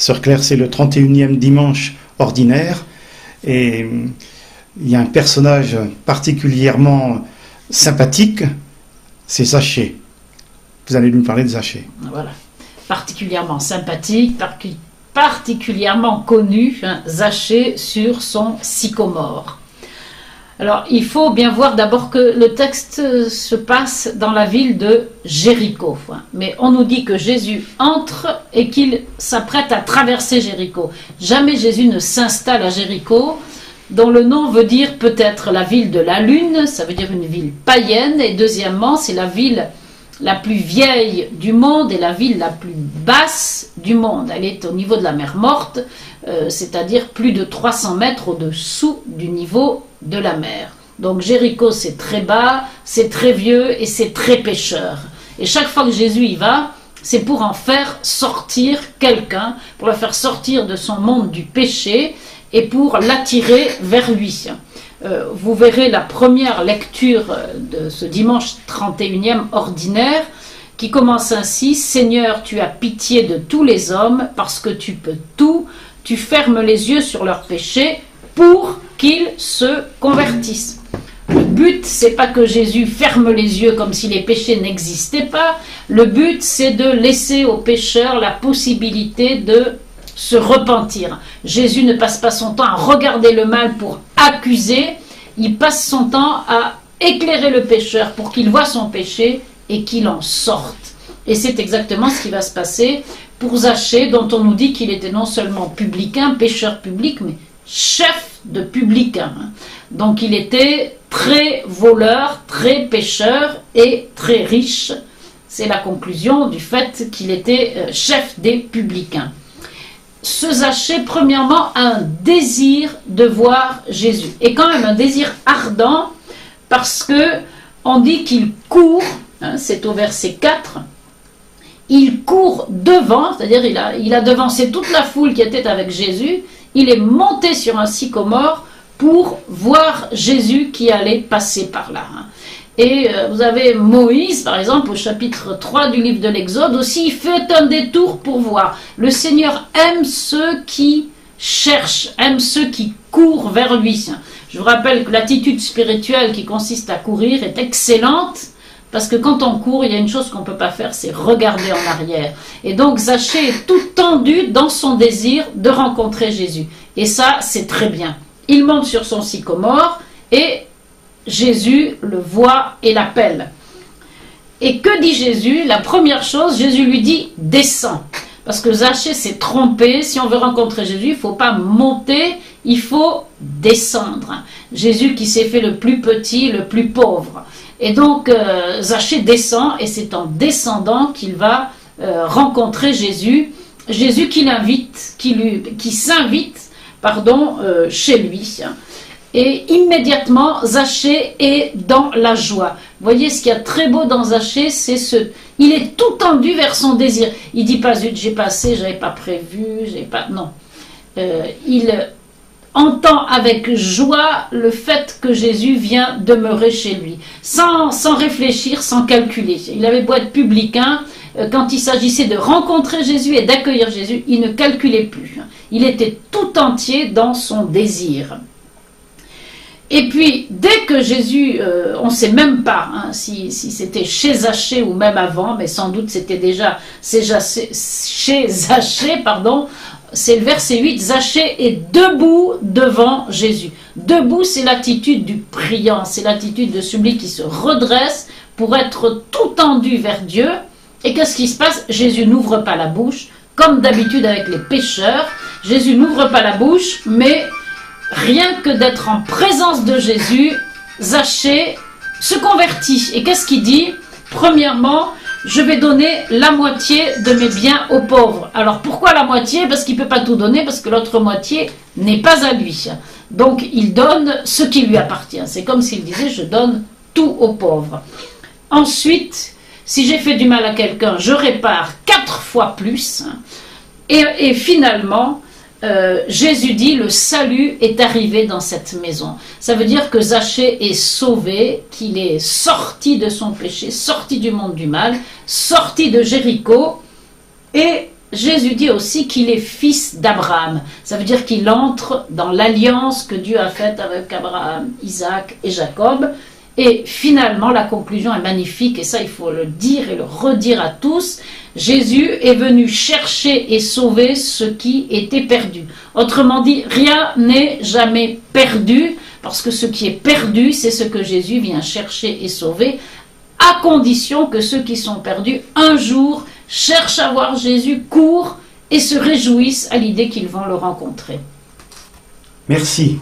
Sœur Claire, c'est le 31e dimanche ordinaire et il y a un personnage particulièrement sympathique, c'est Zachée. Vous allez nous parler de Zachée. Voilà, particulièrement sympathique, particulièrement connu, hein, Zachée sur son sycomore. Alors, il faut bien voir d'abord que le texte se passe dans la ville de Jéricho. Mais on nous dit que Jésus entre et qu'il s'apprête à traverser Jéricho. Jamais Jésus ne s'installe à Jéricho, dont le nom veut dire peut-être la ville de la lune, ça veut dire une ville païenne. Et deuxièmement, c'est la ville la plus vieille du monde et la ville la plus basse du monde. Elle est au niveau de la mer Morte, c'est-à-dire plus de 300 mètres au-dessous du niveau de la mer. Donc Jéricho, c'est très bas, c'est très vieux et c'est très pécheur. Et chaque fois que Jésus y va, c'est pour en faire sortir quelqu'un, pour le faire sortir de son monde du péché et pour l'attirer vers lui. Vous verrez la première lecture de ce dimanche 31e ordinaire qui commence ainsi: Seigneur, tu as pitié de tous les hommes parce que tu peux tout, tu fermes les yeux sur leurs péchés pour qu'ils se convertissent. Le but, c'est pas que Jésus ferme les yeux comme si les péchés n'existaient pas. Le but, c'est de laisser aux pécheurs la possibilité de se repentir. Jésus ne passe pas son temps à regarder le mal pour accuser, il passe son temps à éclairer le pécheur pour qu'il voie son péché et qu'il en sorte. Et c'est exactement ce qui va se passer pour Zachée, dont on nous dit qu'il était non seulement publicain, pécheur public, mais chef de publicain. Donc il était très voleur, très pécheur et très riche. C'est la conclusion du fait qu'il était chef des publicains. Ce Zachée, premièrement, a un désir de voir Jésus. Et quand même un désir ardent, parce que on dit qu'il court, hein, c'est au verset 4, il court devant, c'est-à-dire il a devancé toute la foule qui était avec Jésus, il est monté sur un sycomore pour voir Jésus qui allait passer par là. Et vous avez Moïse, par exemple, au chapitre 3 du livre de l'Exode, aussi, il fait un détour pour voir. Le Seigneur aime ceux qui cherchent, aime ceux qui courent vers lui. Je vous rappelle que l'attitude spirituelle qui consiste à courir est excellente, parce que quand on court, il y a une chose qu'on ne peut pas faire, c'est regarder en arrière. Et donc Zachée est tout tendu dans son désir de rencontrer Jésus. Et ça, c'est très bien. Il monte sur son sycomore et Jésus le voit et l'appelle. Et que dit Jésus? La première chose, Jésus lui dit « descends ». Parce que Zachée s'est trompé. Si on veut rencontrer Jésus, il ne faut pas monter, il faut descendre. Jésus qui s'est fait le plus petit, le plus pauvre. Et donc Zachée descend et c'est en descendant qu'il va rencontrer Jésus. Jésus qui l'invite, qui s'invite chez lui. Et immédiatement, Zachée est dans la joie. Vous voyez, ce qu'il y a très beau dans Zachée, il est tout tendu vers son désir. Il dit pas, zut, j'ai passé, j'avais pas prévu, non. Il entend avec joie le fait que Jésus vient demeurer chez lui, sans réfléchir, sans calculer. Il avait beau être publicain, quand il s'agissait de rencontrer Jésus et d'accueillir Jésus, il ne calculait plus. Il était tout entier dans son désir. Et puis, dès que Jésus, on ne sait même pas si c'était chez Zachée ou même avant, mais sans doute c'était déjà chez Zachée, c'est le verset 8, Zachée est debout devant Jésus. Debout, c'est l'attitude du priant, c'est l'attitude de celui qui se redresse pour être tout tendu vers Dieu. Et qu'est-ce qui se passe? Jésus n'ouvre pas la bouche, comme d'habitude avec les pécheurs. Jésus n'ouvre pas la bouche, mais rien que d'être en présence de Jésus, Zachée se convertit. Et qu'est-ce qu'il dit? Premièrement, je vais donner la moitié de mes biens aux pauvres. Alors pourquoi la moitié? Parce qu'il ne peut pas tout donner, parce que l'autre moitié n'est pas à lui. Donc il donne ce qui lui appartient. C'est comme s'il disait, je donne tout aux pauvres. Ensuite, si j'ai fait du mal à quelqu'un, je répare 4 fois plus. Et finalement, Jésus dit, le salut est arrivé dans cette maison. Ça veut dire que Zachée est sauvé, qu'il est sorti de son péché, sorti du monde du mal, sorti de Jéricho, et Jésus dit aussi qu'il est fils d'Abraham. Ça veut dire qu'il entre dans l'alliance que Dieu a faite avec Abraham, Isaac et Jacob. Et finalement, la conclusion est magnifique, et ça, il faut le dire et le redire à tous. Jésus est venu chercher et sauver ce qui était perdu. Autrement dit, rien n'est jamais perdu, parce que ce qui est perdu, c'est ce que Jésus vient chercher et sauver, à condition que ceux qui sont perdus, un jour, cherchent à voir Jésus, courent et se réjouissent à l'idée qu'ils vont le rencontrer. Merci.